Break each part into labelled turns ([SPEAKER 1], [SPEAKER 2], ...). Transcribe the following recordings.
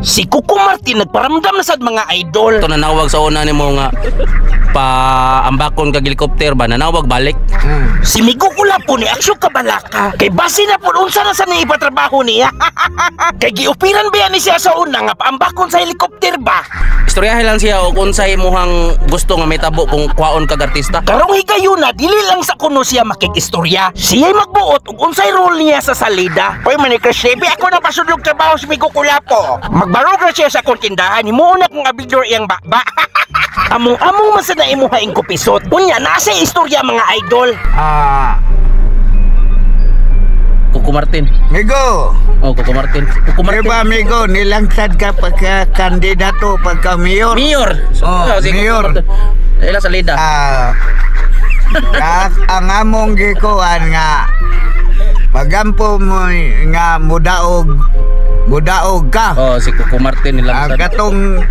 [SPEAKER 1] Si Coco Martin nagparamdam na sad mga idol.
[SPEAKER 2] Ito nanawag sa una ni mo nga paambakon kag helicopter ba nanawag balik.
[SPEAKER 1] Si Migo Kulapo ni aksyon kabalaka. Kay base na po unsa na sa ipatrabaho niya. Kay giupiran ba yan ni siya sa una nga paambakon sa helicopter ba?
[SPEAKER 2] Istoryahe lang siya o unsay imuhang gusto nga may tabo kung kwaon kag artista.
[SPEAKER 1] Karong higayuna dili lang sa kuno siya makikistorya. Siya'y magbuot ug unsay role niya sa salida. Oy manika Shebi, ako na pasudlog trabaho si Migo Kulapo. Magbarog na siya sa akong tindahan. Himuuna kong abigdor iyang bakba. Among man sa naimuhaing kupisot. Unya nasa istorya mga idol.
[SPEAKER 2] Coco Martin.
[SPEAKER 3] Migo.
[SPEAKER 2] Oh, Coco Martin. Coco Martin.
[SPEAKER 3] Diba, Migo, nilangsad ka pagka-kandidato, pagka-mayor?
[SPEAKER 2] Mayor. Si
[SPEAKER 3] mayor.
[SPEAKER 2] Ila salida.
[SPEAKER 3] Ang among gikuan nga, pagampo mo nga mudaog ka.
[SPEAKER 2] Oh, si Coco Martin nilangsad.
[SPEAKER 3] Katong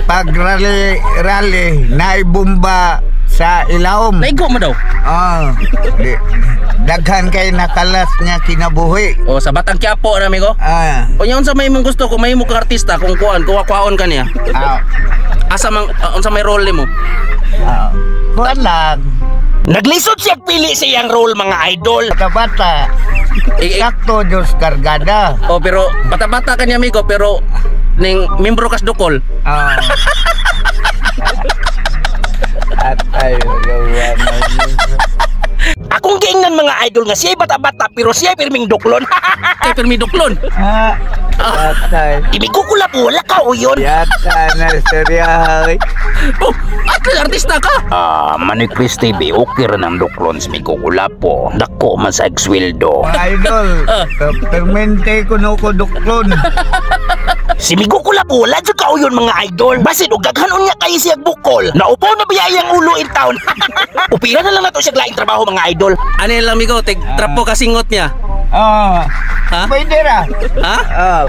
[SPEAKER 3] pag-rally naibumba sa ilawom.
[SPEAKER 2] Naigo mo daw.
[SPEAKER 3] Daghan kay nakalas nga kinabuhi.
[SPEAKER 2] Oh, sa Batang Quiapo na amigo. O nya unsa may mong gusto kung may mo ka artista kung kuwaon ka niya. Asa mang unsa may role nimo?
[SPEAKER 3] Kuan lang.
[SPEAKER 1] Naglisod siya pili sa iyang role mga idol.
[SPEAKER 3] Bata-bata. Sakto Diyos kargada.
[SPEAKER 2] Oh, pero bata-bata ka niya amigo pero ning membro kas dukol.
[SPEAKER 1] Akong giingnan mga idol nga siya'y bata-bata pero siya'y pirming duklon.
[SPEAKER 2] Kay pirmi duklon.
[SPEAKER 1] Migo Kulapo, wala ka o yun.
[SPEAKER 3] Yata na istorya.
[SPEAKER 2] Oh, artista ka.
[SPEAKER 1] Manikris TV, okay rin ang duklon si Migo Kulapo. Dako man sa sweldo.
[SPEAKER 3] Idol, permente ko no ko duklon.
[SPEAKER 1] Si Migo Kulapo, wala dyan ka o yun mga idol. Basin, o gaghanon niya kayo siyang bukol. Naupaw na biyayang ulo in town. Upira na lang na to siya laing trabaho mga idol.
[SPEAKER 2] Ano lang amigo, trapo kasingot niya. Ha?
[SPEAKER 3] Pwede ra.
[SPEAKER 2] Ha?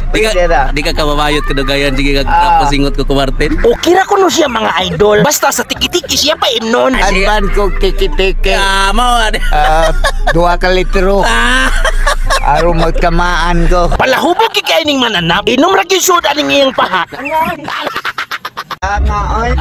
[SPEAKER 3] Pwede ra.
[SPEAKER 2] Di ka kababayot kadugayan sige kag trapo singot ko Martin.
[SPEAKER 1] Okay ra ko no siya mga idol. Basta sa tiki-tiki siya pa imnon.
[SPEAKER 3] Advan ko tiki-tiki.
[SPEAKER 2] Mo.
[SPEAKER 3] 2 ka litro. Aron magtamaan ko.
[SPEAKER 1] Palahubog kay ning mananap. Inom ra gyud sud aning iyang paha.
[SPEAKER 3] Nga oy.